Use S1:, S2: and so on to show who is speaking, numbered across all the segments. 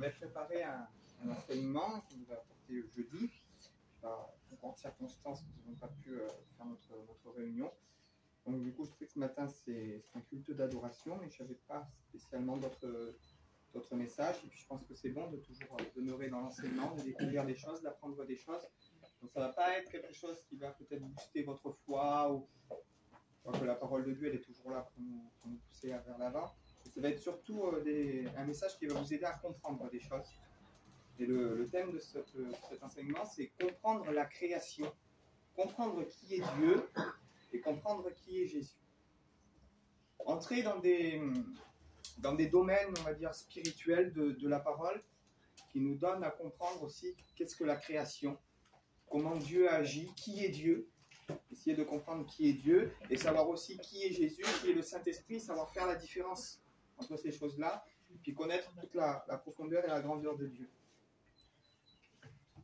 S1: avait préparé un enseignement qu'on nous a apporté jeudi. Par circonstances, nous n'avons pas pu faire notre réunion. Donc du coup, je trouvais que ce matin, c'est un culte d'adoration, mais je n'avais pas spécialement d'autres messages. Et puis je pense que c'est bon de toujours demeurer dans l'enseignement, de découvrir des choses, d'apprendre des choses. Donc ça ne va pas être quelque chose qui va peut-être booster votre foi, ou que la parole de Dieu, elle est toujours là pour nous pousser vers l'avant. Ça va être surtout un message qui va vous aider à comprendre des choses. Et le thème de cet enseignement, c'est comprendre la création, comprendre qui est Dieu et comprendre qui est Jésus. Entrer dans des domaines, on va dire, spirituels de la parole, qui nous donnent à comprendre aussi qu'est-ce que la création, comment Dieu agit, qui est Dieu, essayer de comprendre qui est Dieu et savoir aussi qui est Jésus, qui est le Saint-Esprit, savoir faire la différence entre ces choses-là, puis connaître toute la profondeur et la grandeur de Dieu.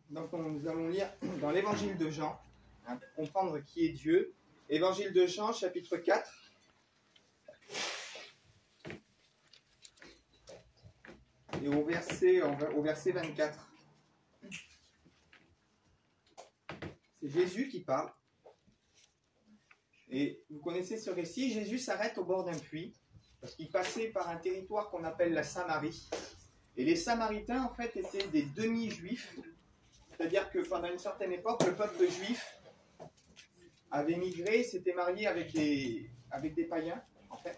S1: Donc nous allons lire dans l'évangile de Jean, pour comprendre qui est Dieu. Évangile de Jean, chapitre 4. Et au verset 24. C'est Jésus qui parle. Et vous connaissez ce récit, Jésus s'arrête au bord d'un puits, parce qu'il passait par un territoire qu'on appelle la Samarie. Et les Samaritains, en fait, étaient des demi-juifs. C'est-à-dire que pendant une certaine époque, le peuple juif avait migré, s'était marié avec des païens, en fait,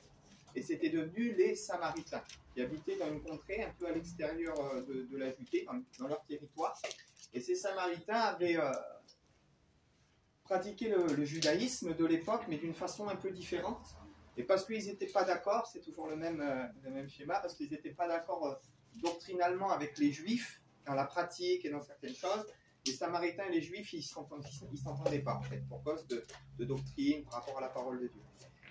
S1: et c'était devenu les Samaritains, qui habitaient dans une contrée un peu à l'extérieur de la Judée, dans leur territoire. Et ces Samaritains avaient pratiqué le judaïsme de l'époque, mais d'une façon un peu différente. Et parce qu'ils n'étaient pas d'accord, c'est toujours le même schéma, parce qu'ils n'étaient pas d'accord doctrinalement avec les Juifs, dans la pratique et dans certaines choses, les Samaritains et les Juifs, ils ne s'entendaient pas, en fait, pour cause de doctrine par rapport à la parole de Dieu.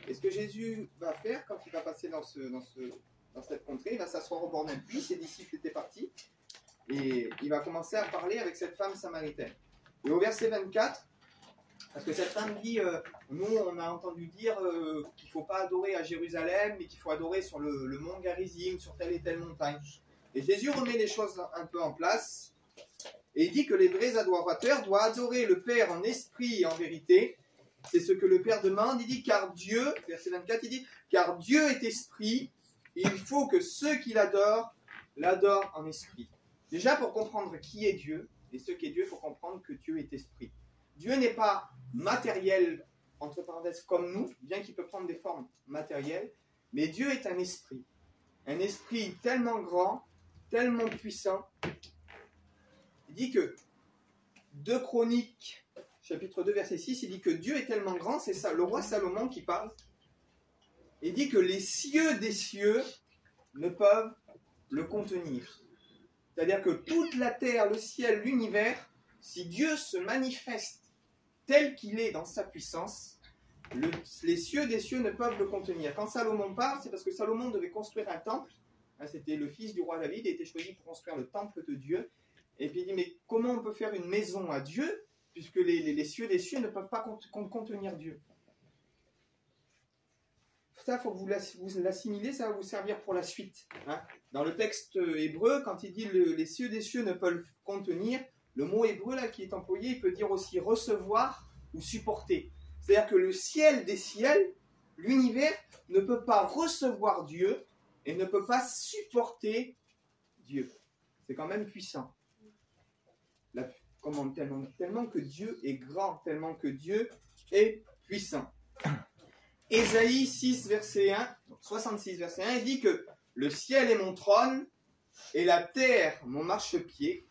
S1: Et ce que Jésus va faire, quand il va passer dans cette contrée, il va s'asseoir au bord d'un puits, ses disciples étaient partis, et il va commencer à parler avec cette femme samaritaine. Et au verset 24, parce que cette femme dit, nous on a entendu dire qu'il ne faut pas adorer à Jérusalem, mais qu'il faut adorer sur le mont Garizim, sur telle et telle montagne. Et Jésus remet les choses un peu en place, et il dit que les vrais adorateurs doivent adorer le Père en esprit et en vérité. C'est ce que le Père demande. Il dit, car Dieu, verset 24, il dit, car Dieu est esprit, et il faut que ceux qui l'adorent en esprit. Déjà, pour comprendre qui est Dieu, et ce qu'est Dieu, il faut comprendre que Dieu est esprit. Dieu n'est pas matériel, entre parenthèses, comme nous, bien qu'il peut prendre des formes matérielles, mais Dieu est un esprit tellement grand, tellement puissant. Il dit que 2 Chroniques, chapitre 2, verset 6, il dit que Dieu est tellement grand, c'est ça, le roi Salomon qui parle. Il dit que les cieux des cieux ne peuvent le contenir. C'est-à-dire que toute la terre, le ciel, l'univers, si Dieu se manifeste tel qu'il est dans sa puissance, les cieux des cieux ne peuvent le contenir. Quand Salomon parle, c'est parce que Salomon devait construire un temple. C'était le fils du roi David, il a été choisi pour construire le temple de Dieu. Et puis il dit, mais comment on peut faire une maison à Dieu, puisque les cieux des cieux ne peuvent pas contenir Dieu. Ça, il faut que vous l'assimilez, ça va vous servir pour la suite. Dans le texte hébreu, quand il dit les cieux des cieux ne peuvent contenir, le mot hébreu là qui est employé, il peut dire aussi recevoir ou supporter. C'est-à-dire que le ciel des ciels, l'univers, ne peut pas recevoir Dieu et ne peut pas supporter Dieu. C'est quand même puissant. Tellement que Dieu est grand, tellement que Dieu est puissant. Ésaïe 6, verset 1, 66, verset 1, il dit que le ciel est mon trône et la terre mon marchepied.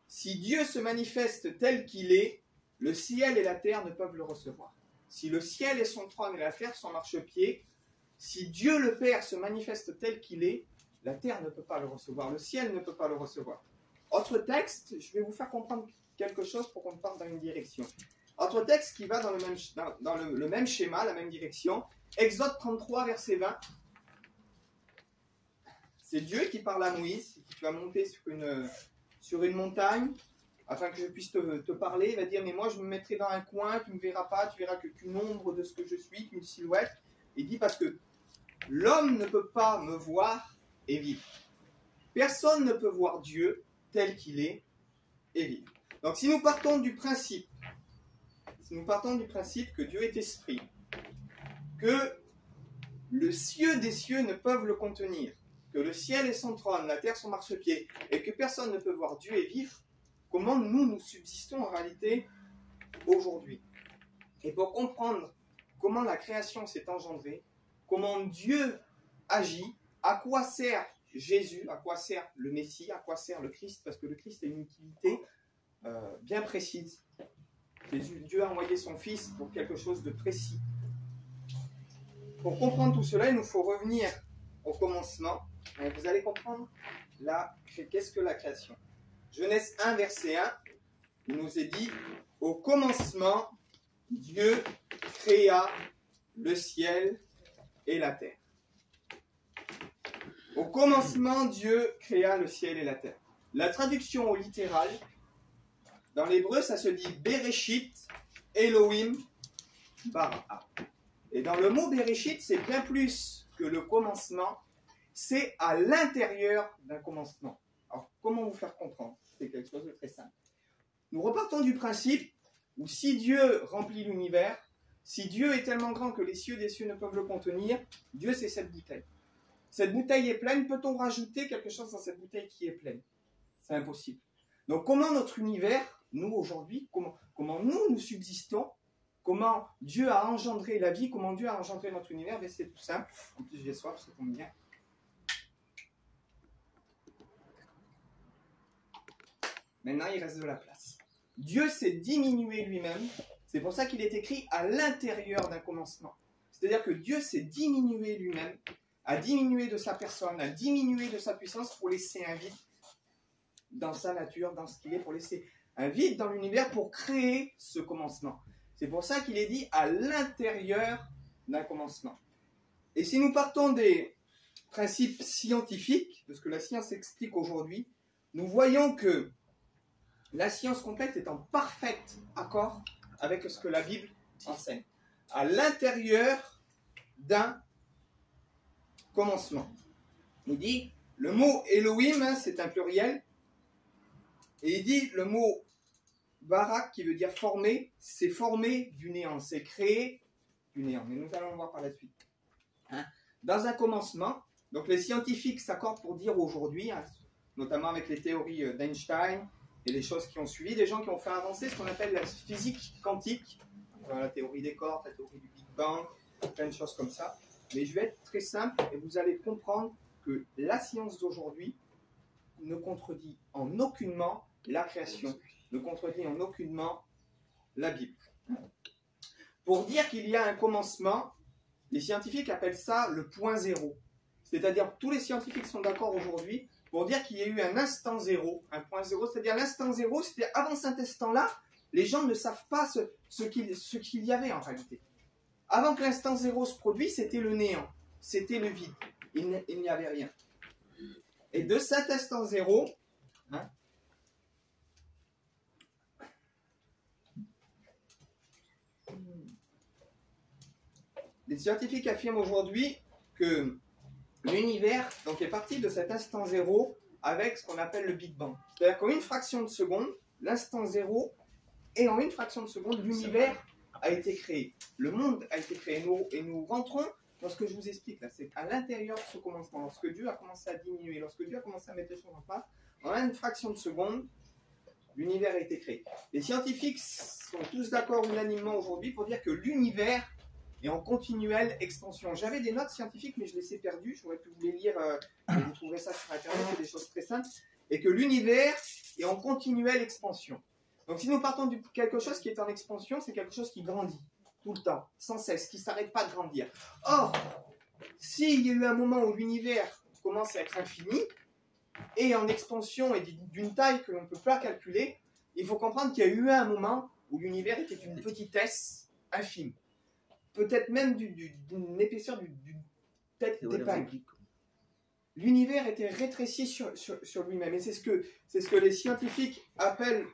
S1: Si Dieu se manifeste tel qu'il est, le ciel et la terre ne peuvent le recevoir. Si le ciel est son trône et la terre son marchepied, si Dieu le Père se manifeste tel qu'il est, la terre ne peut pas le recevoir, le ciel ne peut pas le recevoir. Autre texte, je vais vous faire comprendre quelque chose pour qu'on parte dans une direction. Autre texte qui va dans le même schéma, la même direction. Exode 33, verset 20. C'est Dieu qui parle à Moïse, qui va monter sur une montagne, afin que je puisse te parler. Il va dire, mais moi je me mettrai dans un coin, tu ne me verras pas, tu verras qu'une ombre de ce que je suis, qu'une silhouette. Il dit, parce que l'homme ne peut pas me voir et vivre. personne ne peut voir Dieu tel qu'il est et vivre. Donc si nous partons du principe, que Dieu est esprit, que le ciel des cieux ne peuvent le contenir, que le ciel est son trône, la terre son marchepied, et que personne ne peut voir Dieu et vivre, comment nous subsistons en réalité aujourd'hui? Et pour comprendre comment la création s'est engendrée, comment Dieu agit, à quoi sert Jésus, à quoi sert le Messie, à quoi sert le Christ, parce que le Christ a une utilité bien précise. Dieu a envoyé son Fils pour quelque chose de précis. Pour comprendre tout cela, il nous faut revenir au commencement. Et vous allez comprendre là, qu'est-ce que la création. Genèse 1, verset 1, il nous est dit, au commencement, Dieu créa le ciel et la terre. Au commencement, Dieu créa le ciel et la terre. La traduction au littéral, dans l'hébreu, ça se dit Bereshit, Elohim, bara. Et dans le mot Bereshit, c'est bien plus que le commencement, c'est à l'intérieur d'un commencement. Alors, comment vous faire comprendre? C'est quelque chose de très simple. Nous repartons du principe où si Dieu remplit l'univers, si Dieu est tellement grand que les cieux des cieux ne peuvent le contenir, Dieu c'est cette bouteille. Cette bouteille est pleine, peut-on rajouter quelque chose dans cette bouteille qui est pleine? C'est impossible. Donc comment notre univers, nous aujourd'hui, comment nous subsistons, comment Dieu a engendré la vie, comment Dieu a engendré notre univers? Ben, c'est tout simple. En plus j'ai soif, ça tombe bien. Maintenant il reste de la place. Dieu s'est diminué lui-même, c'est pour ça qu'il est écrit à l'intérieur d'un commencement. C'est-à-dire que Dieu s'est diminué lui-même, a diminué de sa personne, a diminué de sa puissance pour laisser un vide dans sa nature, dans ce qu'il est, pour laisser un vide dans l'univers pour créer ce commencement. C'est pour ça qu'il est dit à l'intérieur d'un commencement. Et si nous partons des principes scientifiques, de ce que la science explique aujourd'hui, nous voyons que la science complète est en parfait accord avec ce que la Bible enseigne. À l'intérieur d'un commencement. Il dit, le mot Elohim, c'est un pluriel, et il dit le mot Barak, qui veut dire former, c'est former du néant, c'est créer du néant. Mais nous allons le voir par la suite. Dans un commencement, donc les scientifiques s'accordent pour dire aujourd'hui, notamment avec les théories d'Einstein et les choses qui ont suivi, des gens qui ont fait avancer ce qu'on appelle la physique quantique, la théorie des cordes, la théorie du Big Bang, plein de choses comme ça. Mais je vais être très simple et vous allez comprendre que la science d'aujourd'hui ne contredit en aucunement la création, ne contredit en aucunement la Bible. Pour dire qu'il y a un commencement, les scientifiques appellent ça le point zéro. C'est-à-dire que tous les scientifiques sont d'accord aujourd'hui pour dire qu'il y a eu un instant zéro, un point zéro, c'est-à-dire l'instant zéro, c'est-à-dire avant cet instant-là, les gens ne savent pas ce qu'il y avait en réalité. Avant que l'instant zéro se produise, c'était le néant, c'était le vide, il n'y avait rien. Et de cet instant zéro, les scientifiques affirment aujourd'hui que l'univers donc, est parti de cet instant zéro avec ce qu'on appelle le Big Bang. C'est-à-dire qu'en une fraction de seconde, l'instant zéro, et en une fraction de seconde, l'univers a été créé. Le monde a été créé. Et nous rentrons dans ce que je vous explique là. C'est à l'intérieur de ce commencement, lorsque Dieu a commencé à diminuer, lorsque Dieu a commencé à mettre les choses en place, en une fraction de seconde, l'univers a été créé. Les scientifiques sont tous d'accord unanimement aujourd'hui pour dire que l'univers est en continuelle expansion. J'avais des notes scientifiques, mais je les ai perdues. J'aurais pu vous les lire, vous trouverez ça sur Internet, c'est des choses très simples. Et que l'univers est en continuelle expansion. Donc si nous partons de quelque chose qui est en expansion, c'est quelque chose qui grandit tout le temps, sans cesse, qui ne s'arrête pas de grandir. Or, s'il y a eu un moment où l'univers commence à être infini, et en expansion et d'une taille que l'on ne peut pas calculer, il faut comprendre qu'il y a eu un moment où l'univers était une petitesse infime. Peut-être même d'une épaisseur d'une tête d'épingle. L'univers était rétréci sur lui-même. Et c'est ce que les scientifiques appellent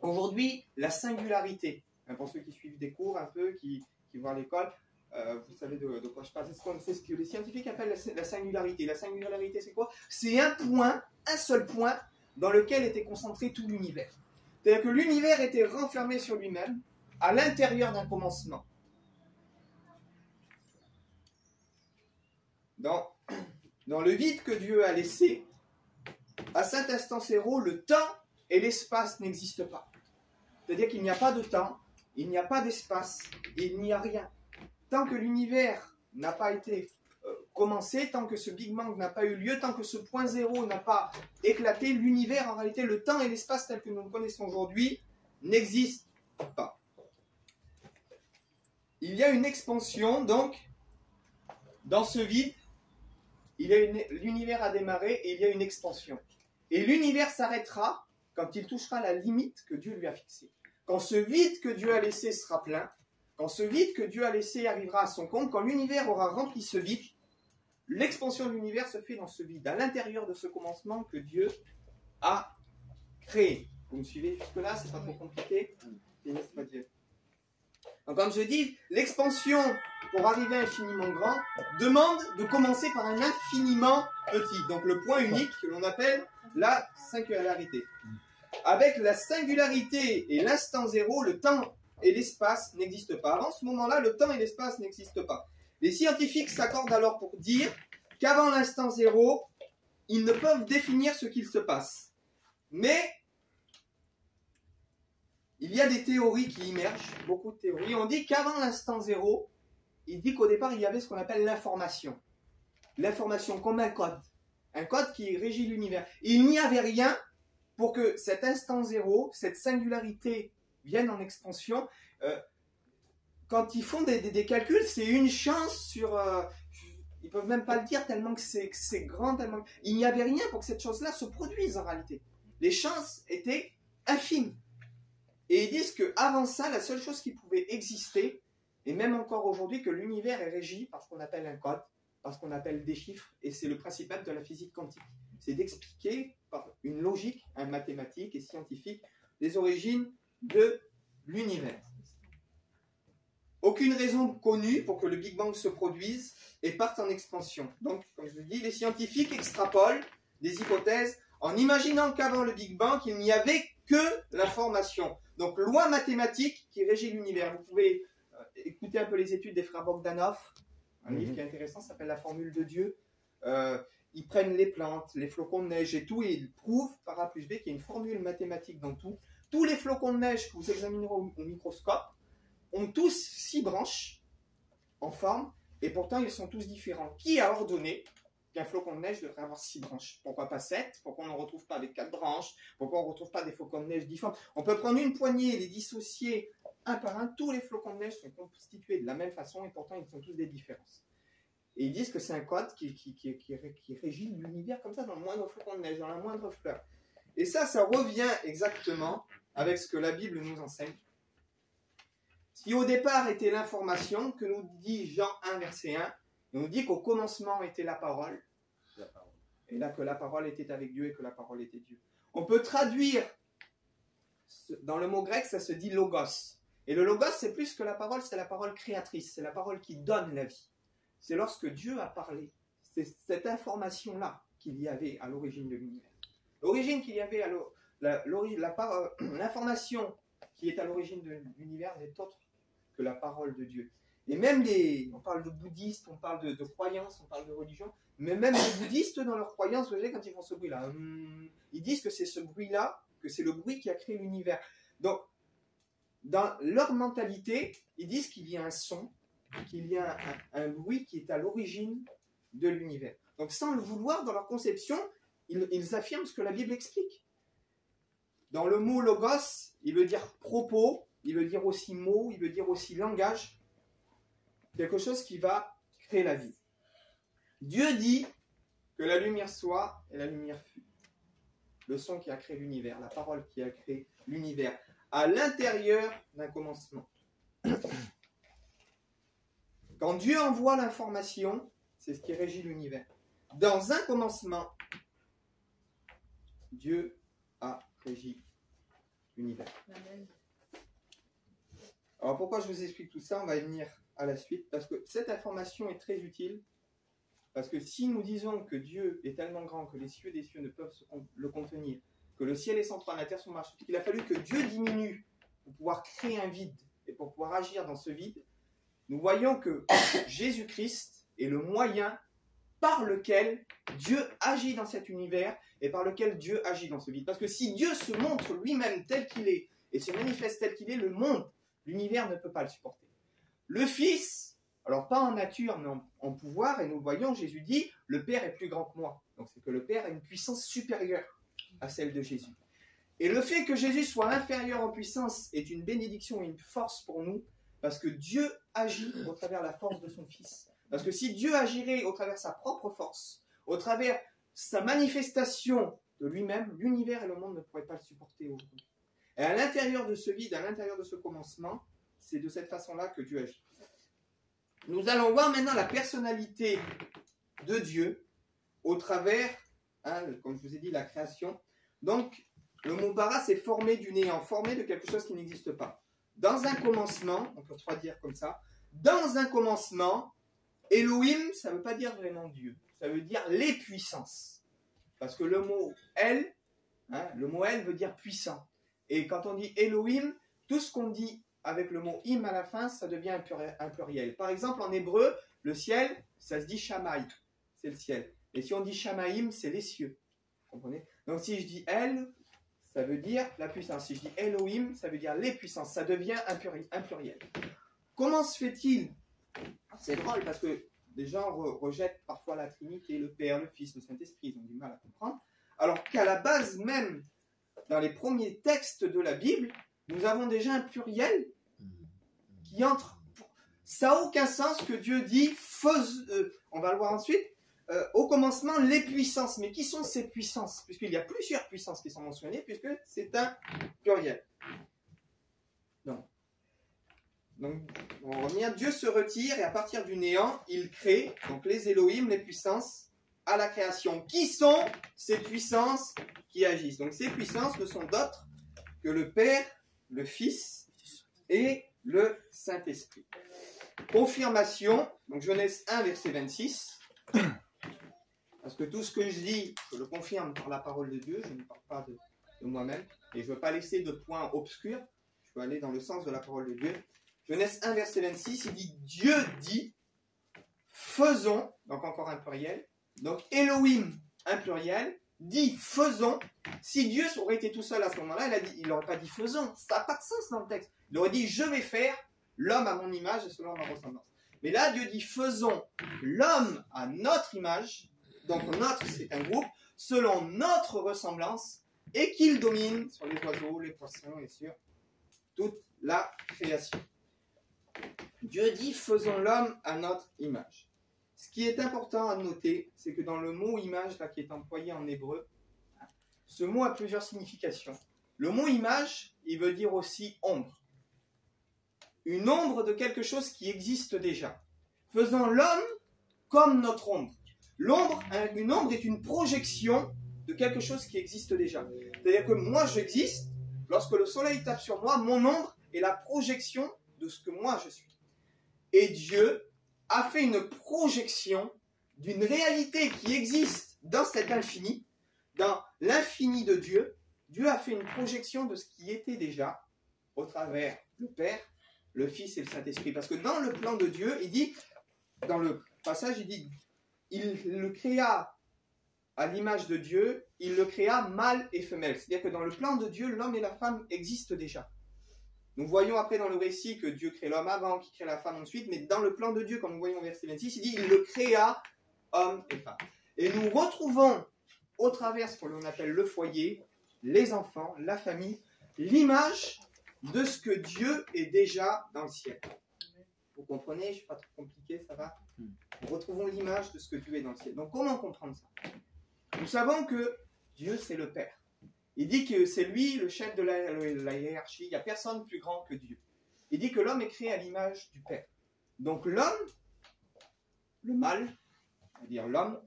S1: aujourd'hui la singularité. Pour ceux qui suivent des cours un peu, qui vont à l'école, vous savez de quoi je parle. C'est ce que les scientifiques appellent la singularité. La singularité, c'est quoi? C'est un point, un seul point, dans lequel était concentré tout l'univers. C'est-à-dire que l'univers était renfermé sur lui-même, à l'intérieur d'un commencement. Dans le vide que Dieu a laissé, à cet instant zéro, le temps et l'espace n'existent pas. C'est-à-dire qu'il n'y a pas de temps, il n'y a pas d'espace, il n'y a rien. Tant que l'univers n'a pas été commencé, tant que ce Big Bang n'a pas eu lieu, tant que ce point zéro n'a pas éclaté, l'univers, en réalité, le temps et l'espace tel que nous le connaissons aujourd'hui, n'existent pas. Il y a une expansion, donc, dans ce vide, l'univers a démarré et il y a une expansion. Et l'univers s'arrêtera quand il touchera la limite que Dieu lui a fixée. Quand ce vide que Dieu a laissé sera plein, quand ce vide que Dieu a laissé arrivera à son compte, quand l'univers aura rempli ce vide, l'expansion de l'univers se fait dans ce vide, à l'intérieur de ce commencement que Dieu a créé. Vous me suivez jusque-là? C'est pas trop compliqué? Donc, comme je dis, l'expansion, pour arriver à infiniment grand, demande de commencer par un infiniment petit. Donc le point unique que l'on appelle la singularité. Avec la singularité et l'instant zéro, le temps et l'espace n'existent pas. Avant ce moment-là, le temps et l'espace n'existent pas. Les scientifiques s'accordent alors pour dire qu'avant l'instant zéro, ils ne peuvent définir ce qu'il se passe. Mais il y a des théories qui émergent, beaucoup de théories. On dit qu'avant l'instant zéro, il dit qu'au départ, il y avait ce qu'on appelle l'information. L'information comme un code qui régit l'univers. Il n'y avait rien pour que cet instant zéro, cette singularité vienne en expansion. Quand ils font des calculs, c'est une chance sur... ils ne peuvent même pas le dire tellement que c'est grand. Tellement... Il n'y avait rien pour que cette chose-là se produise en réalité. Les chances étaient infimes. Et ils disent qu'avant ça, la seule chose qui pouvait exister, et même encore aujourd'hui, que l'univers est régi par ce qu'on appelle un code, par ce qu'on appelle des chiffres, et c'est le principe de la physique quantique. C'est d'expliquer par une logique, un mathématique et scientifique, les origines de l'univers. Aucune raison connue pour que le Big Bang se produise et parte en expansion. Donc, comme je le dis, les scientifiques extrapolent des hypothèses en imaginant qu'avant le Big Bang, il n'y avait que l'information. Donc, loi mathématique qui régit l'univers. Vous pouvez écouter un peu les études des frères Bogdanov, un livre qui est intéressant, ça s'appelle La formule de Dieu. Ils prennent les plantes, les flocons de neige et tout, et ils prouvent par A plus B qu'il y a une formule mathématique dans tout. Tous les flocons de neige que vous examinerez au microscope ont tous 6 branches en forme, et pourtant ils sont tous différents. Qui a ordonné qu'un flocon de neige devrait avoir 6 branches? Pourquoi pas 7? Pourquoi on n'en retrouve pas avec 4 branches? Pourquoi on ne retrouve pas des flocons de neige différents? On peut prendre une poignée et les dissocier un par un. Tous les flocons de neige sont constitués de la même façon, et pourtant ils ont tous des différences. Et ils disent que c'est un code qui régit l'univers comme ça, dans le moindre flocon de neige, dans la moindre fleur. Et ça revient exactement avec ce que la Bible nous enseigne. Ce qui au départ était l'information, que nous dit Jean 1, verset 1, il nous dit qu'au commencement était la parole, et là que la parole était avec Dieu et que la parole était Dieu. On peut traduire, dans le mot grec, ça se dit logos. Et le logos, c'est plus que la parole, c'est la parole créatrice, c'est la parole qui donne la vie. C'est lorsque Dieu a parlé, c'est cette information-là qu'il y avait à l'origine de l'univers. L'origine qu'il y avait à l'information qui est à l'origine de l'univers n'est autre que la parole de Dieu. Et même on parle de bouddhistes, on parle de croyances, on parle de religion, mais même les bouddhistes dans leurs croyances, vous voyez, quand ils font ce bruit-là, ils disent que c'est ce bruit-là, que c'est le bruit qui a créé l'univers. Donc, dans leur mentalité, ils disent qu'il y a un son, qu'il y a un bruit qui est à l'origine de l'univers. Donc, sans le vouloir, dans leur conception, ils affirment ce que la Bible explique. Dans le mot logos, il veut dire propos, il veut dire aussi mot, il veut dire aussi langage. Quelque chose qui va créer la vie. Dieu dit que la lumière soit et la lumière fut. Le son qui a créé l'univers, la parole qui a créé l'univers, à l'intérieur d'un commencement. Quand Dieu envoie l'information, c'est ce qui régit l'univers. Dans un commencement, Dieu a régi l'univers. Alors pourquoi je vous explique tout ça? On va y venir à la suite, parce que cette information est très utile. Parce que si nous disons que Dieu est tellement grand que les cieux des cieux ne peuvent le contenir, que le ciel est sans toit, la terre sans marche, qu'il a fallu que Dieu diminue pour pouvoir créer un vide et pour pouvoir agir dans ce vide, nous voyons que Jésus-Christ est le moyen par lequel Dieu agit dans cet univers et par lequel Dieu agit dans ce vide. Parce que si Dieu se montre lui-même tel qu'il est et se manifeste tel qu'il est, le monde, l'univers ne peut pas le supporter. Le Fils, alors pas en nature mais en pouvoir, et nous voyons, Jésus dit, le Père est plus grand que moi. Donc c'est que le Père a une puissance supérieure à celle de Jésus. Et le fait que Jésus soit inférieur en puissance est une bénédiction et une force pour nous, parce que Dieu agit au travers la force de son Fils. Parce que si Dieu agirait au travers sa propre force, au travers sa manifestation de lui-même, l'univers et le monde ne pourraient pas le supporter aujourd'hui. Et à l'intérieur de ce vide, à l'intérieur de ce commencement, c'est de cette façon-là que Dieu agit. Nous allons voir maintenant la personnalité de Dieu au travers, comme je vous ai dit, la création. Donc, le mot bara, c'est formé du néant, formé de quelque chose qui n'existe pas. Dans un commencement, on peut dire comme ça, dans un commencement, Elohim, ça ne veut pas dire vraiment Dieu, ça veut dire les puissances. Parce que le mot El veut dire puissant. Et quand on dit Elohim, tout ce qu'on dit avec le mot im à la fin, ça devient un pluriel. Par exemple, en hébreu, le ciel, ça se dit Shamaï, c'est le ciel. Et si on dit Shamaïm, c'est les cieux. Vous comprenez? Donc si je dis El, ça veut dire la puissance. Si je dis Elohim, ça veut dire les puissances. Ça devient un pluriel. Comment se fait-il? C'est drôle parce que les gens rejettent parfois la Trinité, le Père, le Fils, le Saint-Esprit. Ils ont du mal à comprendre. Alors qu'à la base même, dans les premiers textes de la Bible, nous avons déjà un pluriel qui entre. Ça n'a aucun sens que Dieu dit, on va le voir ensuite, au commencement, les puissances. Mais qui sont ces puissances? Puisqu'il y a plusieurs puissances qui sont mentionnées, puisque c'est un pluriel. Donc, on va revenir. Dieu se retire et à partir du néant, il crée, donc les Elohim, les puissances, à la création. Qui sont ces puissances qui agissent? Donc ces puissances ne sont d'autres que le Père, le Fils et le Saint-Esprit. Confirmation, donc Genèse 1, verset 26. Parce que tout ce que je dis, je le confirme par la parole de Dieu, je ne parle pas de moi-même, et je ne veux pas laisser de points obscurs, je veux aller dans le sens de la parole de Dieu. Genèse 1, verset 26, il dit, Dieu dit, faisons, donc encore un pluriel, donc Elohim, un pluriel, dit faisons. Si Dieu aurait été tout seul à ce moment-là, il n'aurait pas dit faisons, ça n'a pas de sens dans le texte. Il aurait dit, je vais faire l'homme à mon image et selon ma ressemblance. Mais là, Dieu dit, faisons l'homme à notre image, donc notre, c'est un groupe, selon notre ressemblance, et qu'il domine sur les oiseaux, les poissons et sur toute la création. Dieu dit, faisons l'homme à notre image. Ce qui est important à noter, c'est que dans le mot image, là, qui est employé en hébreu, ce mot a plusieurs significations. Le mot image, il veut dire aussi ombre. Une ombre de quelque chose qui existe déjà. Faisons l'homme comme notre ombre. Une ombre est une projection de quelque chose qui existe déjà. C'est-à-dire que moi j'existe, lorsque le soleil tape sur moi, mon ombre est la projection de ce que moi je suis. Et Dieu a fait une projection d'une réalité qui existe dans cet infini, dans l'infini de Dieu. Dieu a fait une projection de ce qui était déjà au travers le Père, le Fils et le Saint-Esprit. Parce que dans le plan de Dieu, il dit, dans le passage, il dit, il le créa à l'image de Dieu, il le créa mâle et femelle. C'est-à-dire que dans le plan de Dieu, l'homme et la femme existent déjà. Nous voyons après dans le récit que Dieu crée l'homme avant, qu'il crée la femme ensuite, mais dans le plan de Dieu, comme nous voyons au verset 26, il dit, il le créa homme et femme. Et nous retrouvons au travers ce que l'on appelle le foyer, les enfants, la famille, l'image de ce que Dieu est déjà dans le ciel. Vous comprenez? Je ne suis pas trop compliqué, ça va? Nous retrouvons l'image de ce que Dieu est dans le ciel. Donc comment comprendre ça? Nous savons que Dieu c'est le Père. Il dit que c'est lui le chef de la hiérarchie, il n'y a personne plus grand que Dieu. Il dit que l'homme est créé à l'image du Père. Donc l'homme, le mâle, c'est-à-dire l'homme,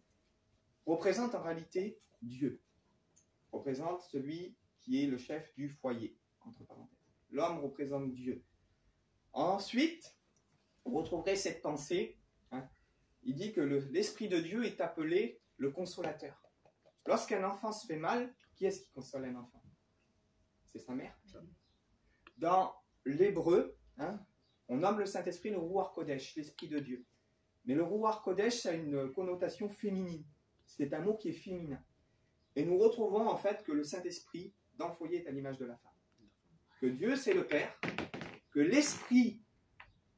S1: représente en réalité Dieu. Représente celui qui est le chef du foyer, entre parenthèses. L'homme représente Dieu. Ensuite, vous retrouverez cette pensée. Hein. Il dit que l'Esprit de Dieu est appelé le consolateur. Lorsqu'un enfant se fait mal, qui est-ce qui console un enfant? C'est sa mère. Dans l'hébreu, hein, on nomme le Saint-Esprit le Ruach Kodesh, l'Esprit de Dieu. Mais le Ruach Kodesh, ça a une connotation féminine. C'est un mot qui est féminin. Et nous retrouvons en fait que le Saint-Esprit, dans le foyer, est à l'image de la femme. Que Dieu, c'est le Père, que l'Esprit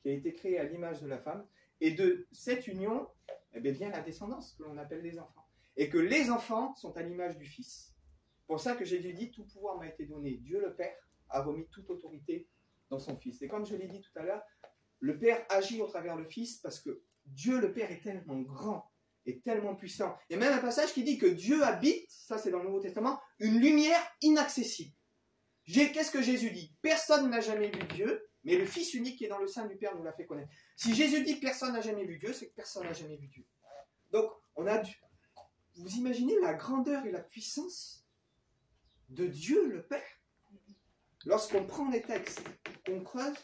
S1: qui a été créé à l'image de la femme, et de cette union eh bien, vient la descendance, que l'on appelle les enfants. Et que les enfants sont à l'image du Fils. C'est pour ça que Jésus dit, tout pouvoir m'a été donné. Dieu le Père a remis toute autorité dans son Fils. Et comme je l'ai dit tout à l'heure, le Père agit au travers le Fils parce que Dieu le Père est tellement grand et tellement puissant. Il y a même un passage qui dit que Dieu habite, ça c'est dans le Nouveau Testament, une lumière inaccessible. Qu'est-ce que Jésus dit? Personne n'a jamais vu Dieu, mais le Fils unique qui est dans le sein du Père nous l'a fait connaître. Si Jésus dit personne n'a jamais vu Dieu, c'est que personne n'a jamais vu Dieu. Donc, vous imaginez la grandeur et la puissance de Dieu le Père? Lorsqu'on prend les textes, qu'on creuse,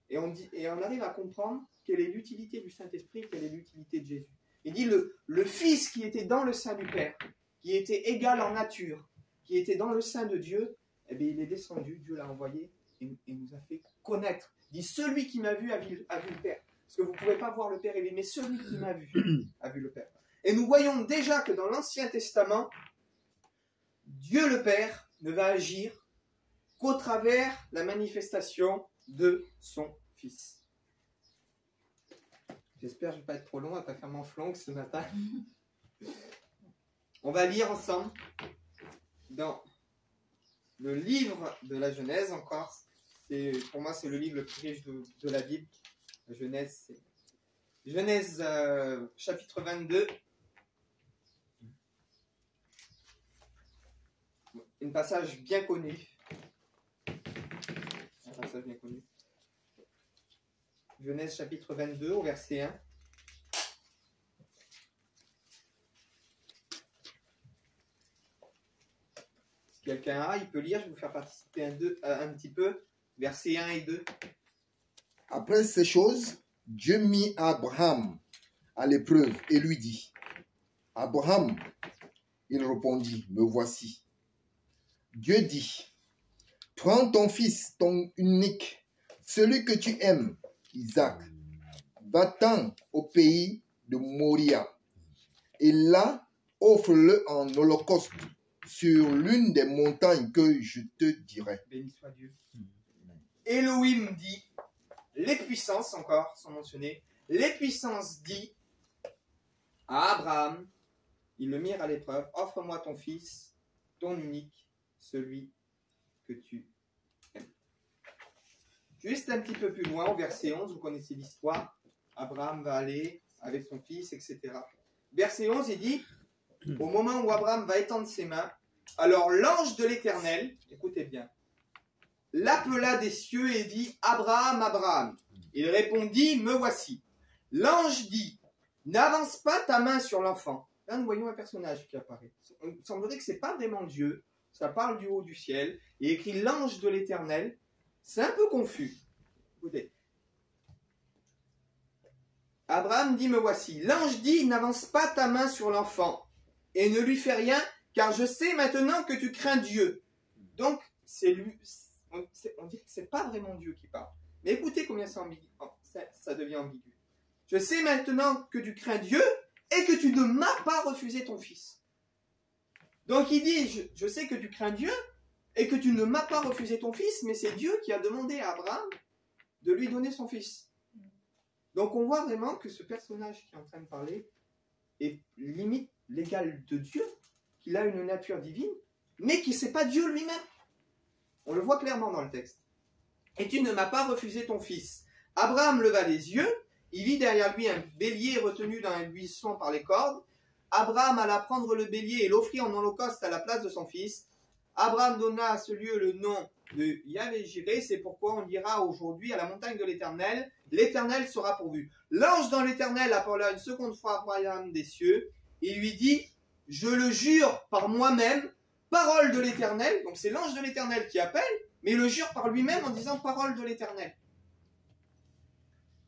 S1: et on arrive à comprendre quelle est l'utilité du Saint-Esprit, quelle est l'utilité de Jésus. Il dit le Fils qui était dans le sein du Père, qui était égal en nature, qui était dans le sein de Dieu, eh bien, il est descendu, Dieu l'a envoyé et nous a fait connaître. Il dit, celui qui m'a vu a vu le Père. Parce que vous ne pouvez pas voir le Père élevé, mais celui qui m'a vu a vu le Père. Et nous voyons déjà que dans l'Ancien Testament, Dieu le Père ne va agir qu'au travers la manifestation de son Fils. J'espère que je ne vais pas être trop long, à ne pas faire mon flongue ce matin. On va lire ensemble dans le livre de la Genèse encore. Pour moi, c'est le livre le plus riche de la Bible. La Genèse, c'est Genèse chapitre 22. Un passage bien connu. Genèse chapitre 22 au verset 1. Si quelqu'un a, il peut lire, je vais vous faire participer un petit peu. Versets 1 et 2.
S2: Après ces choses, Dieu mit Abraham à l'épreuve et lui dit, Abraham, il répondit, me voici. Dieu dit, prends ton fils, ton unique, celui que tu aimes, Isaac, va-t'en au pays de Moria, et là, offre-le en holocauste sur l'une des montagnes que je te dirai.
S1: Béni soit Dieu. Elohim dit, les puissances encore sont mentionnées, les puissances dit à Abraham, ils le mirent à l'épreuve, offre-moi ton fils, ton unique, celui que tu aimes. Juste un petit peu plus loin, au verset 11, vous connaissez l'histoire, Abraham va aller avec son fils, etc. Verset 11, il dit, au moment où Abraham va étendre ses mains, alors l'ange de l'Éternel, écoutez bien, l'appela des cieux et dit, Abraham, Abraham. Il répondit, me voici. L'ange dit, n'avance pas ta main sur l'enfant. Là, nous voyons un personnage qui apparaît. Il semblerait que ce n'est pas vraiment Dieu. Ça parle du haut du ciel. Il écrit l'ange de l'Éternel. C'est un peu confus. Écoutez. Abraham dit, me voici. L'ange dit, n'avance pas ta main sur l'enfant et ne lui fais rien, car je sais maintenant que tu crains Dieu. Donc, c'est lui. On dit que ce n'est pas vraiment Dieu qui parle. Mais écoutez combien ça devient ambigu. Je sais maintenant que tu crains Dieu et que tu ne m'as pas refusé ton fils. Donc il dit, je sais que tu crains Dieu et que tu ne m'as pas refusé ton fils, mais c'est Dieu qui a demandé à Abraham de lui donner son fils. Donc on voit vraiment que ce personnage qui est en train de parler est limite l'égal de Dieu, qu'il a une nature divine, mais qui n'est pas Dieu lui-même. On le voit clairement dans le texte. Et tu ne m'as pas refusé ton fils. Abraham leva les yeux, il vit derrière lui un bélier retenu dans un buisson par les cordes. Abraham alla prendre le bélier et l'offrit en holocauste à la place de son fils. Abraham donna à ce lieu le nom de Yahvé-Jiré, c'est pourquoi on dira aujourd'hui à la montagne de l'Éternel, l'Éternel sera pourvu. L'ange dans l'Éternel appela une seconde fois Abraham des cieux, et lui dit, je le jure par moi-même, parole de l'Éternel, donc c'est l'ange de l'Éternel qui appelle, mais il le jure par lui-même en disant parole de l'Éternel.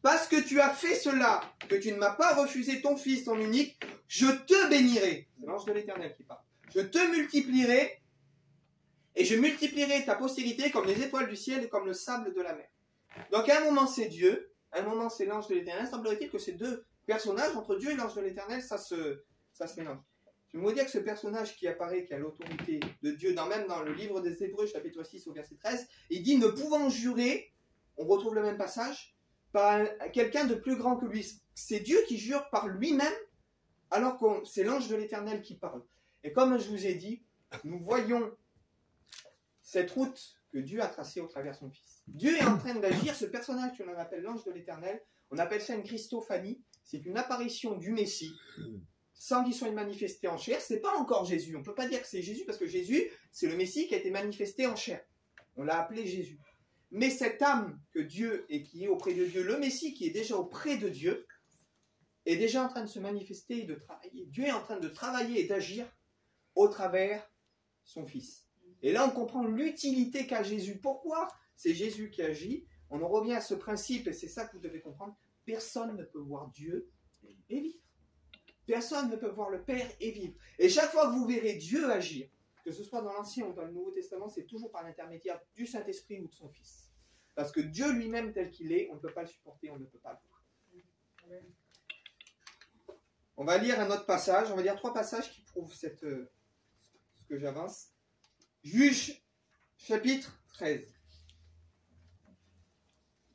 S1: parce que tu as fait cela, que tu ne m'as pas refusé ton fils, ton unique, je te bénirai. C'est l'ange de l'Éternel qui parle. Je te multiplierai, et je multiplierai ta postérité comme les étoiles du ciel et comme le sable de la mer. Donc à un moment c'est Dieu, à un moment c'est l'ange de l'Éternel. Semblerait-il que ces deux personnages, entre Dieu et l'ange de l'Éternel, ça se mélange. Je vais vous dire que ce personnage qui apparaît, qui a l'autorité de Dieu, même dans le livre des Hébreux, chapitre 6 au verset 13, il dit « Ne pouvant jurer », on retrouve le même passage, par quelqu'un de plus grand que lui. C'est Dieu qui jure par lui-même, alors que c'est l'ange de l'Éternel qui parle. Et comme je vous ai dit, nous voyons cette route que Dieu a tracée au travers de son Fils. Dieu est en train d'agir, ce personnage que l'on appelle l'ange de l'Éternel, on appelle ça une Christophanie, c'est une apparition du Messie, sans qu'il soit manifesté en chair. C'est pas encore Jésus, on ne peut pas dire que c'est Jésus, parce que Jésus, c'est le Messie qui a été manifesté en chair. On l'a appelé Jésus. Mais cette âme que Dieu et qui est auprès de Dieu, le Messie qui est déjà auprès de Dieu, est déjà en train de se manifester et de travailler. Dieu est en train de travailler et d'agir au travers son Fils. Et là, on comprend l'utilité qu'a Jésus. Pourquoi c'est Jésus qui agit? On en revient à ce principe, et c'est ça que vous devez comprendre. Personne ne peut voir Dieu et vivre. Personne ne peut voir le Père et vivre. Et chaque fois que vous verrez Dieu agir, que ce soit dans l'Ancien ou dans le Nouveau Testament, c'est toujours par l'intermédiaire du Saint-Esprit ou de son Fils. Parce que Dieu lui-même tel qu'il est, on ne peut pas le supporter, on ne peut pas le voir. On va lire un autre passage, on va lire 3 passages qui prouvent ce que j'avance. Juge, chapitre 13.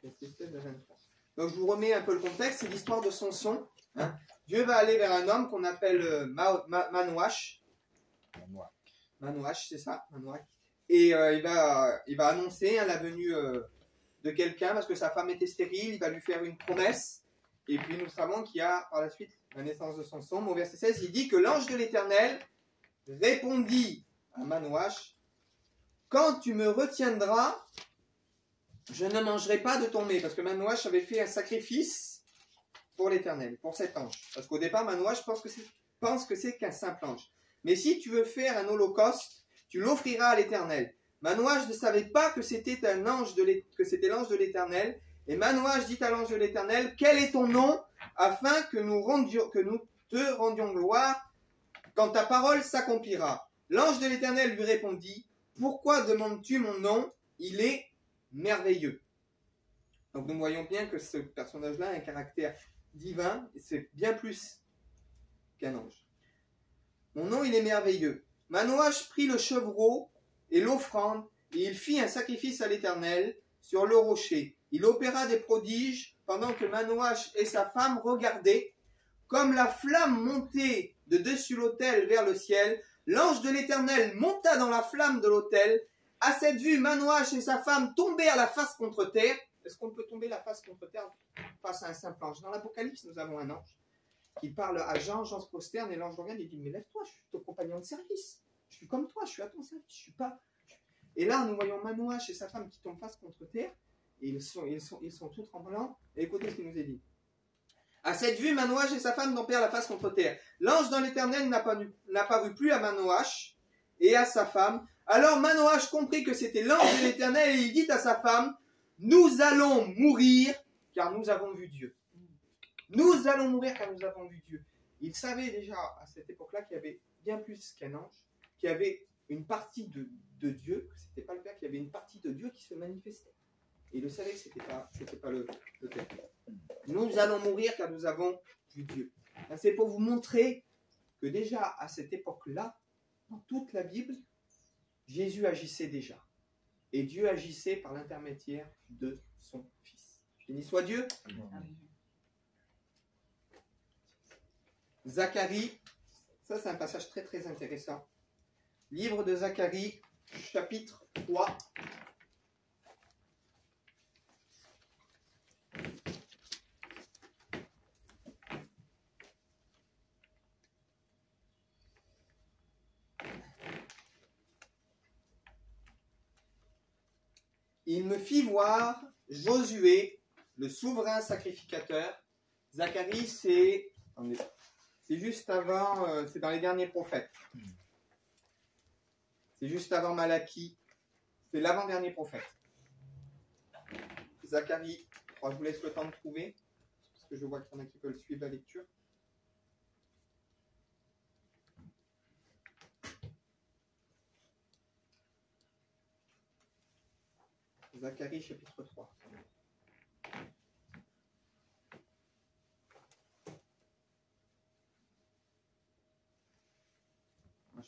S1: Donc je vous remets un peu le contexte, c'est l'histoire de Samson. Hein. Dieu va aller vers un homme qu'on appelle Manouach. Manouach, c'est ça, Manouach. Et il va annoncer la venue de quelqu'un parce que sa femme était stérile, il va lui faire une promesse. Et puis nous savons qu'il y a par la suite la naissance de Samson. Au verset 16, il dit que l'ange de l'Éternel répondit à Manouach, « Quand tu me retiendras, je ne mangerai pas de ton mets. » Parce que Manouach avait fait un sacrifice pour l'Éternel, pour cet ange. Parce qu'au départ, Manouach pense que c'est qu'un simple ange. Mais si tu veux faire un holocauste, tu l'offriras à l'Éternel. Manouach ne savait pas que c'était l'ange de l'Éternel. Et Manouach dit à l'ange de l'Éternel, « Quel est ton nom, afin que nous te rendions gloire quand ta parole s'accomplira ?» L'ange de l'Éternel lui répondit, « Pourquoi demandes-tu mon nom? Il est merveilleux. » Donc nous voyons bien que ce personnage-là a un caractère divin, et c'est bien plus qu'un ange. Mon nom, il est merveilleux. Manouach prit le chevreau et l'offrande, et il fit un sacrifice à l'Éternel sur le rocher. Il opéra des prodiges pendant que Manouach et sa femme regardaient. Comme la flamme montait de dessus l'autel vers le ciel, l'ange de l'Éternel monta dans la flamme de l'autel. À cette vue, Manouach et sa femme tombèrent la face contre terre. Est-ce qu'on peut tomber la face contre terre face à un simple ange? Dans l'Apocalypse, nous avons un ange qui parle à Jean, Jean se prosterne et l'ange regarde et dit « Mais lève-toi, je suis ton compagnon de service. Je suis comme toi, je suis à ton service, je suis pas... » Et là, nous voyons Manouach et sa femme qui tombent face contre terre et ils sont tout tremblants. Et écoutez ce qu'il nous est dit. À cette vue, Manouach et sa femme tombèrent la face contre terre. L'ange dans l'Éternel n'apparut plus à Manouach et à sa femme. Alors Manouach comprit que c'était l'ange de l'Éternel et il dit à sa femme, « Nous allons mourir car nous avons vu Dieu. » Nous allons mourir car nous avons vu Dieu. Il savait déjà à cette époque-là qu'il y avait bien plus qu'un ange, qu'il y avait une partie de Dieu, que ce n'était pas le Père, qu'il y avait une partie de Dieu qui se manifestait. Et il le savait que ce n'était pas le Père. Nous allons mourir car nous avons vu Dieu. C'est pour vous montrer que déjà à cette époque-là, dans toute la Bible, Jésus agissait déjà. Et Dieu agissait par l'intermédiaire de son Fils. Béni soit Dieu. Amen. Zacharie, ça c'est un passage très très intéressant. Livre de Zacharie, chapitre 3. Il me fit voir Josué, le souverain sacrificateur. Zacharie, c'est juste avant, c'est dans les derniers prophètes. C'est juste avant Malachie. C'est l'avant-dernier prophète. Zacharie 3. Je vous laisse le temps de trouver, parce que je vois qu'il y en a qui veulent suivre la lecture. Zacharie chapitre 3.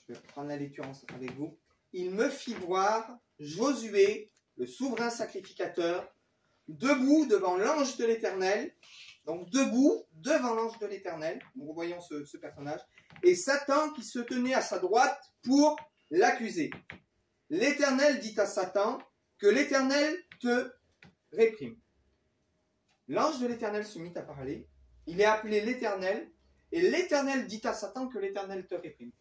S1: Je vais prendre la lecture avec vous. Il me fit voir Josué, le souverain sacrificateur, debout devant l'ange de l'Éternel. Donc debout devant l'ange de l'Éternel. Nous revoyons ce personnage. Et Satan qui se tenait à sa droite pour l'accuser. L'Éternel dit à Satan que l'Éternel te réprime. L'ange de l'Éternel se mit à parler. Il est appelé l'Éternel. Et l'Éternel dit à Satan que l'Éternel te réprime.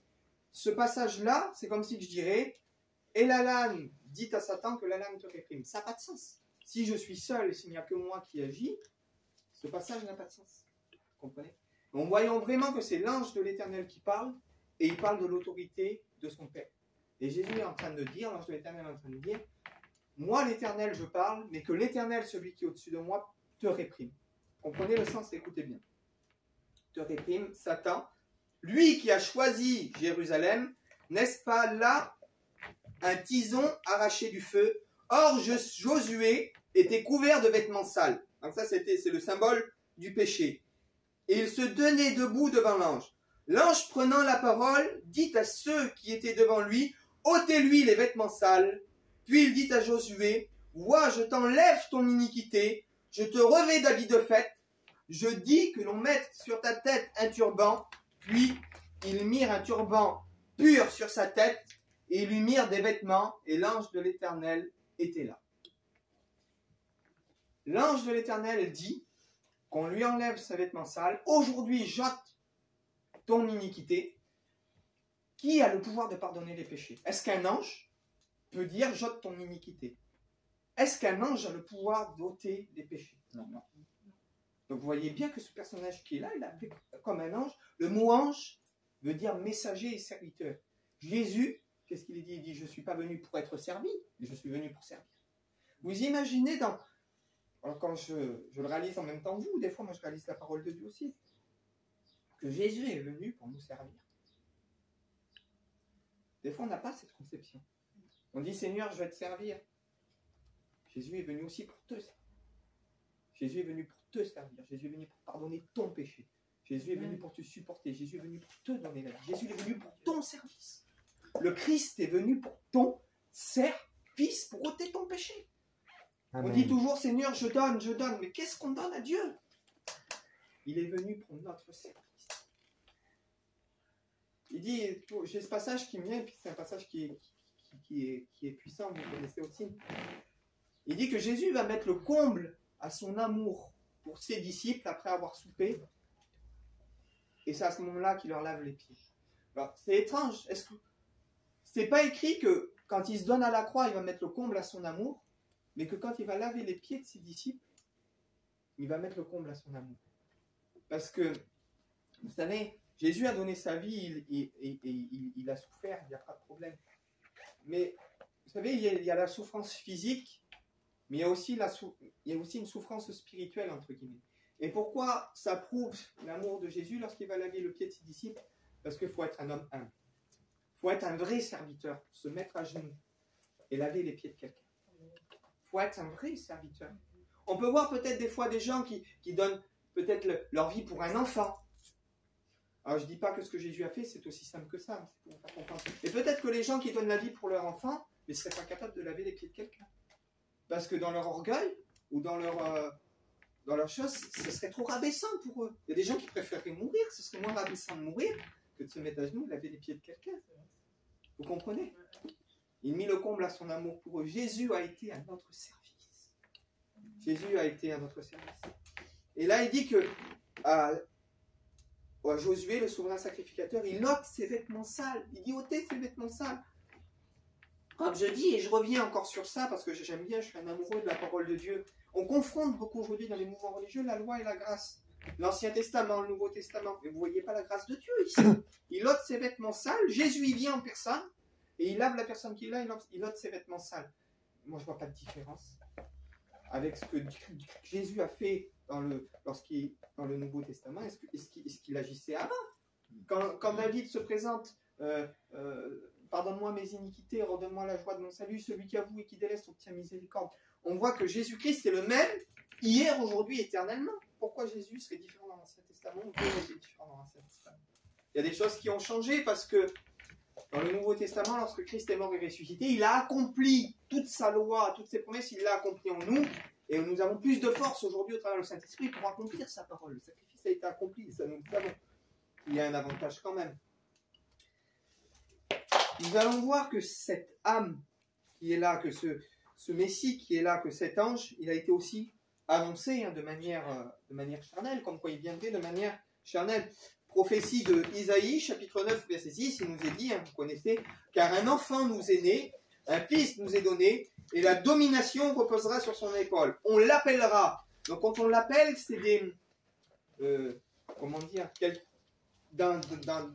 S1: Ce passage-là, c'est comme si je dirais « Et la lame dit à Satan que la lame te réprime ». Ça n'a pas de sens. Si je suis seul et s'il n'y a que moi qui agis, ce passage n'a pas de sens. Vous comprenez? Donc voyons vraiment que c'est l'ange de l'Éternel qui parle, et il parle de l'autorité de son Père. Et Jésus est en train de dire, l'ange de l'Éternel est en train de dire « Moi l'Éternel je parle, mais que l'Éternel, celui qui est au-dessus de moi, te réprime. » Comprenez le sens, écoutez bien. Te réprime, Satan. Lui qui a choisi Jérusalem, n'est-ce pas là un tison arraché du feu? Or, Josué était couvert de vêtements sales. Donc ça, c'est le symbole du péché. Et il se tenait debout devant l'ange. L'ange, prenant la parole, dit à ceux qui étaient devant lui, ôtez-lui les vêtements sales. Puis il dit à Josué, vois, je t'enlève ton iniquité, je te revêts d'habits de fête, je dis que l'on mette sur ta tête un turban. Puis, ils mirent un turban pur sur sa tête, et ils lui mirent des vêtements, et l'ange de l'Éternel était là. L'ange de l'Éternel dit qu'on lui enlève ses vêtements sales. Aujourd'hui, jette ton iniquité. Qui a le pouvoir de pardonner les péchés? Est-ce qu'un ange peut dire jette ton iniquité? Est-ce qu'un ange a le pouvoir d'ôter les péchés? Non. Donc vous voyez bien que ce personnage qui est là, il a appelé comme un ange. Le mot ange veut dire messager et serviteur. Jésus, qu'est-ce qu'il dit? Il dit, je ne suis pas venu pour être servi, mais je suis venu pour servir. Vous imaginez, alors quand je le réalise en même temps que vous, des fois moi je réalise la parole de Dieu aussi, que Jésus est venu pour nous servir. Des fois on n'a pas cette conception. On dit, Seigneur, je vais te servir. Jésus est venu aussi pour te servir. Jésus est venu pour te servir. Jésus est venu pour pardonner ton péché. Jésus est venu pour te supporter. Jésus est venu pour te donner la vie. Jésus est venu pour ton service. Le Christ est venu pour ton service, pour ôter ton péché. Amen. On dit toujours, Seigneur, je donne. Mais qu'est-ce qu'on donne à Dieu? Il est venu pour notre service. Il dit, j'ai ce passage qui me vient, et puis c'est un passage qui est puissant, vous connaissez aussi. Il dit que Jésus va mettre le comble à son amour pour ses disciples après avoir soupé, et c'est à ce moment-là qu'il leur lave les pieds. Alors, c'est étrange, est-ce que c'est pas écrit que quand il se donne à la croix, il va mettre le comble à son amour, mais que quand il va laver les pieds de ses disciples, il va mettre le comble à son amour? Parce que, vous savez, Jésus a donné sa vie, il a souffert, il n'y a pas de problème. Mais, vous savez, il y a la souffrance physique, mais il y a aussi une souffrance spirituelle, entre guillemets. Et pourquoi ça prouve l'amour de Jésus lorsqu'il va laver le pied de ses disciples? Parce qu'il faut être un homme humble. Il faut être un vrai serviteur, se mettre à genoux et laver les pieds de quelqu'un. Il faut être un vrai serviteur. On peut voir peut-être des fois des gens qui donnent peut-être leur vie pour un enfant. Alors je ne dis pas que ce que Jésus a fait, c'est aussi simple que ça. C'est pour faire comprendre. Et peut-être que les gens qui donnent la vie pour leur enfant ne seraient pas capables de laver les pieds de quelqu'un. Parce que dans leur orgueil ou dans leur chose, ce serait trop rabaissant pour eux. Il y a des gens qui préféreraient mourir, ce serait moins rabaissant de mourir que de se mettre à genoux et laver les pieds de quelqu'un. Vous comprenez? Il mit le comble à son amour pour eux. Jésus a été à notre service. Jésus a été à notre service. Et là, il dit que à Josué, le souverain sacrificateur, il ôte ses vêtements sales. Il dit ôtez ses vêtements sales. Comme je dis, et je reviens encore sur ça parce que j'aime bien, je suis un amoureux de la parole de Dieu. On confronte beaucoup aujourd'hui dans les mouvements religieux la loi et la grâce. L'Ancien Testament, le Nouveau Testament. Mais vous ne voyez pas la grâce de Dieu ici. Il ôte ses vêtements sales. Jésus, il vient en personne et il lave la personne qui est là, il ôte ses vêtements sales. Moi, je ne vois pas de différence. avec ce que Jésus a fait dans le Nouveau Testament, est-ce qu'il agissait avant? Quand David se présente, pardonne-moi mes iniquités, redonne-moi la joie de mon salut, celui qui avoue et qui délaisse obtient miséricorde. On voit que Jésus-Christ est le même, hier, aujourd'hui, éternellement. Pourquoi Jésus serait différent dans l'Ancien Testament ou Dieu était différent dans l'Ancien Testament? Il y a des choses qui ont changé parce que dans le Nouveau Testament, lorsque Christ est mort et ressuscité, il a accompli toute sa loi, toutes ses promesses, il l'a accompli en nous. Et nous avons plus de force aujourd'hui au travers du Saint-Esprit pour accomplir sa parole. Le sacrifice a été accompli, ça nous le savons. Il y a un avantage quand même. Nous allons voir que cette âme qui est là, que ce Messie qui est là, que cet ange, il a été aussi annoncé de manière charnelle, comme quoi il viendrait de manière charnelle. Prophétie de Isaïe, chapitre 9, verset 6, il nous est dit, vous connaissez, « Car un enfant nous est né, un fils nous est donné, et la domination reposera sur son épaule. On l'appellera. » Donc quand on l'appelle, c'est des... comment dire, dans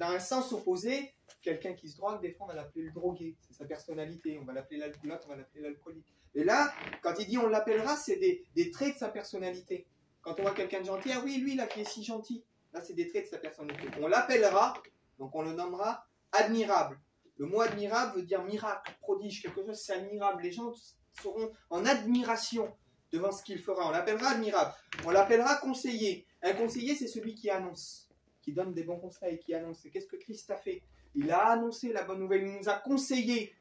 S1: un sens opposé, quelqu'un qui se drogue, des fois on va l'appeler le drogué, c'est sa personnalité, on va l'appeler l'alcoolique, on va l'appeler l'alcoolique. Et là, quand il dit on l'appellera, c'est des traits de sa personnalité. Quand on voit quelqu'un de gentil, ah oui, lui là qui est si gentil, là c'est des traits de sa personnalité. On l'appellera, donc on le nommera admirable. Le mot admirable veut dire miracle, prodige, quelque chose, c'est admirable. Les gens seront en admiration devant ce qu'il fera. On l'appellera admirable. On l'appellera conseiller. Un conseiller, c'est celui qui annonce, qui donne des bons conseils, qui annonce. Et qu'est-ce que Christ a fait? Il a annoncé la bonne nouvelle, il nous a conseillé,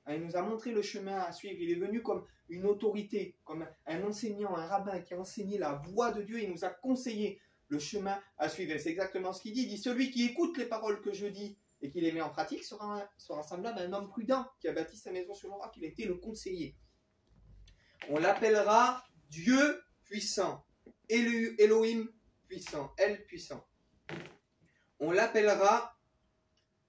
S1: il nous a montré le chemin à suivre. Il est venu comme une autorité, comme un enseignant, un rabbin qui a enseigné la voie de Dieu. Il nous a conseillé le chemin à suivre. Et c'est exactement ce qu'il dit. Il dit, celui qui écoute les paroles que je dis et qui les met en pratique sera semblable à un homme prudent qui a bâti sa maison sur le roc. Il a été le conseiller. On l'appellera Dieu puissant, Elohim puissant, El puissant. On l'appellera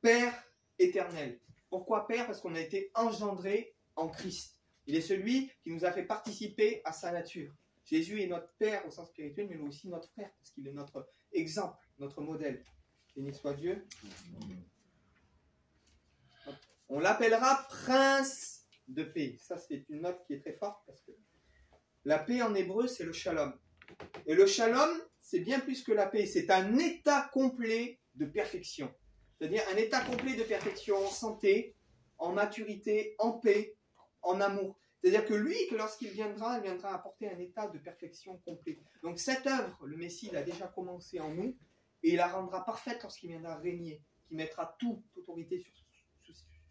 S1: Père éternel. Pourquoi Père? Parce qu'on a été engendré en Christ. Il est celui qui nous a fait participer à sa nature. Jésus est notre Père au sens spirituel, mais aussi notre frère, parce qu'il est notre exemple, notre modèle. Béni soit Dieu. On l'appellera Prince de paix. Ça, c'est une note qui est très forte, parce que la paix en hébreu, c'est le shalom. Et le shalom, c'est bien plus que la paix. C'est un état complet de perfection. C'est-à-dire un état complet de perfection en santé, en maturité, en paix, en amour. C'est-à-dire que lui, que lorsqu'il viendra, il viendra apporter un état de perfection complet. Donc cette œuvre, le Messie, il a déjà commencé en nous, et il la rendra parfaite lorsqu'il viendra régner, qui mettra toute autorité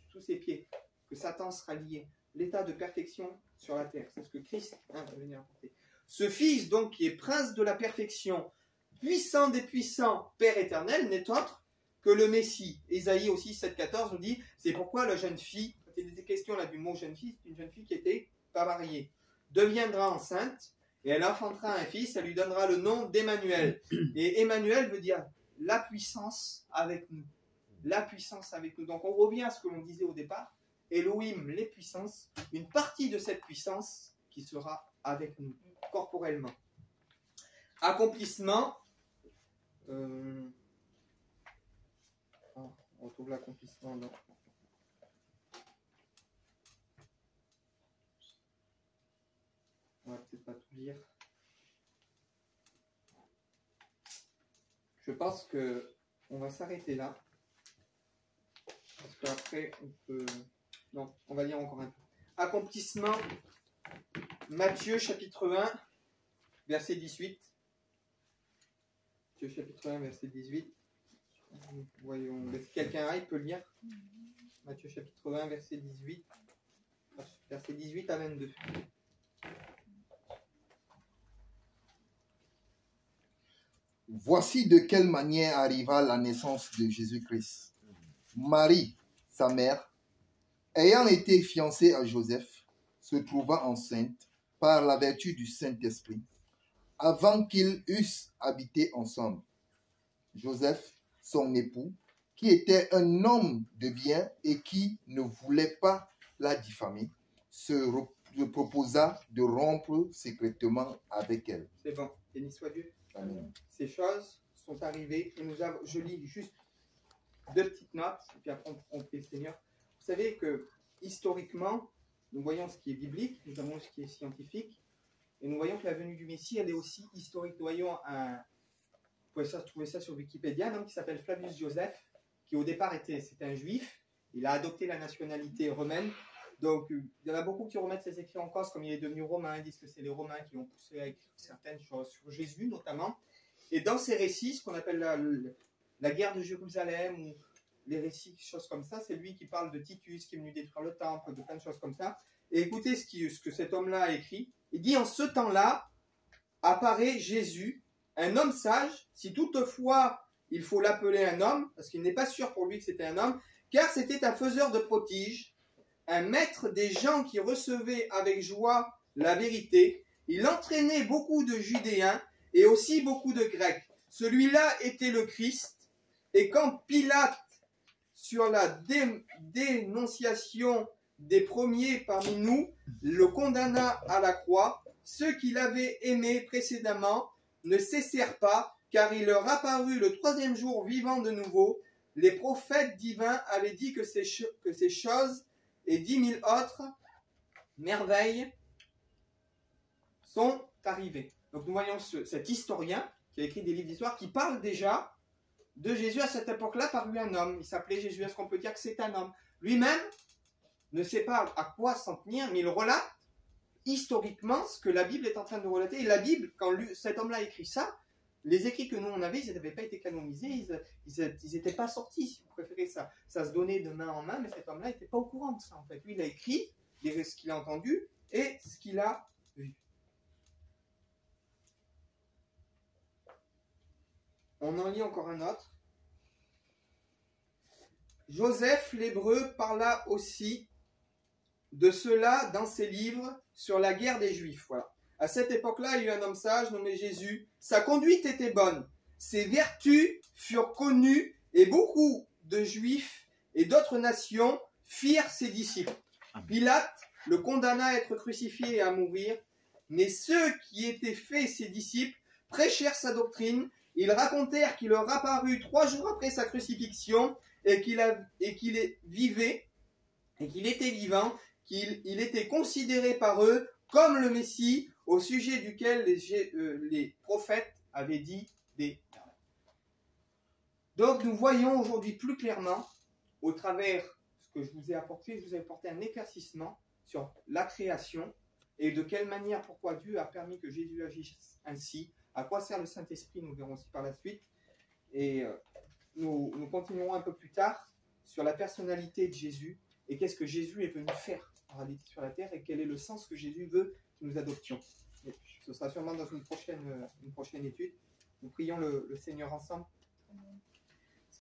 S1: sous ses pieds, que Satan sera lié. L'état de perfection sur la terre, c'est ce que Christ va venir apporter. Ce Fils, donc, qui est prince de la perfection, puissant des puissants, Père éternel, n'est autre que le Messie. Ésaïe aussi 7,14 nous dit, c'est pourquoi la jeune fille, quand il était question là du mot jeune fille, c'est une jeune fille qui n'était pas mariée, deviendra enceinte, et elle enfantera un fils, elle lui donnera le nom d'Emmanuel. Et Emmanuel veut dire la puissance avec nous. La puissance avec nous. Donc on revient à ce que l'on disait au départ, Elohim, les puissances, une partie de cette puissance qui sera avec nous, corporellement. Accomplissement, on retrouve l'accomplissement dans... On va peut-être pas tout lire. Je pense que on va s'arrêter là. Parce qu'après, on peut... Non, on va lire encore un peu. Accomplissement, Matthieu chapitre 1, verset 18. Matthieu chapitre 1, verset 18. Voyons, si quelqu'un a, il peut lire. Matthieu chapitre 1, verset 18. Verset 18 à 22.
S2: Voici de quelle manière arriva la naissance de Jésus-Christ. Marie, sa mère, ayant été fiancée à Joseph, se trouva enceinte par la vertu du Saint-Esprit, avant qu'ils eussent habité ensemble. Joseph, son époux, qui était un homme de bien et qui ne voulait pas la diffamer, se proposa de rompre secrètement avec elle.
S1: C'est bon, béni soit Dieu.
S2: Amen.
S1: Ces choses sont arrivées et je lis juste 2 petites notes et puis après on prie le Seigneur. Vous savez que historiquement, nous voyons ce qui est biblique, nous avons ce qui est scientifique. Et nous voyons que la venue du Messie, elle est aussi historique. Nous voyons vous pouvez trouver ça sur Wikipédia, un homme qui s'appelle Flavius Joseph, qui au départ c'était un juif. Il a adopté la nationalité romaine. Donc, il y en a beaucoup qui remettent ses écrits en cause, comme il est devenu romain. Ils disent que c'est les Romains qui l'ont poussé à écrire certaines choses sur Jésus, notamment. Et dans ces récits, ce qu'on appelle la guerre de Jérusalem, ou les récits, choses comme ça, c'est lui qui parle de Titus, qui est venu détruire le temple, de plein de choses comme ça. Et écoutez ce que cet homme-là a écrit. Il dit, en ce temps-là, apparaît Jésus, un homme sage, si toutefois il faut l'appeler un homme, parce qu'il n'est pas sûr pour lui que c'était un homme, car c'était un faiseur de prodiges, un maître des gens qui recevaient avec joie la vérité. Il entraînait beaucoup de Judéens et aussi beaucoup de Grecs. Celui-là était le Christ, et quand Pilate, sur la dénonciation des premiers parmi nous, le condamna à la croix, ceux qui l'avaient aimé précédemment ne cessèrent pas, car il leur apparut le troisième jour vivant de nouveau. Les prophètes divins avaient dit que ces choses et 10 000 autres merveilles sont arrivées. Donc nous voyons cet historien qui a écrit des livres d'histoire qui parle déjà de Jésus à cette époque-là par lui un homme. Il s'appelait Jésus. Est-ce qu'on peut dire que c'est un homme? Lui-même ne sait pas à quoi s'en tenir, mais il relate historiquement ce que la Bible est en train de relater. Et la Bible, quand cet homme-là écrit ça, les écrits que nous on avait, ils n'avaient pas été canonisés, ils n'étaient pas sortis, si vous préférez ça. Ça se donnait de main en main, mais cet homme-là n'était pas au courant de ça en fait. Lui, il a écrit ce qu'il a entendu et ce qu'il a vu. On en lit encore un autre. Joseph l'Hébreu parla aussi de cela dans ses livres sur la guerre des Juifs. Voilà. À cette époque-là, il y a eu un homme sage nommé Jésus. Sa conduite était bonne. Ses vertus furent connues et beaucoup de Juifs et d'autres nations firent ses disciples. Pilate le condamna à être crucifié et à mourir, mais ceux qui étaient faits ses disciples prêchèrent sa doctrine. Ils racontèrent qu'il leur apparut 3 jours après sa crucifixion et qu'il vivait et qu'il était vivant, qu'il était considéré par eux comme le Messie au sujet duquel les prophètes avaient dit des merveilles. Donc nous voyons aujourd'hui plus clairement, au travers ce que je vous ai apporté un éclaircissement sur la création et de quelle manière, pourquoi Dieu a permis que Jésus agisse ainsi, à quoi sert le Saint-Esprit, nous verrons aussi par la suite. Et nous continuerons un peu plus tard sur la personnalité de Jésus et qu'est-ce que Jésus est venu faire en réalité sur la terre et quel est le sens que Jésus veut que nous adoptions. Et ce sera sûrement dans une prochaine étude. Nous prions le Seigneur ensemble. Amen.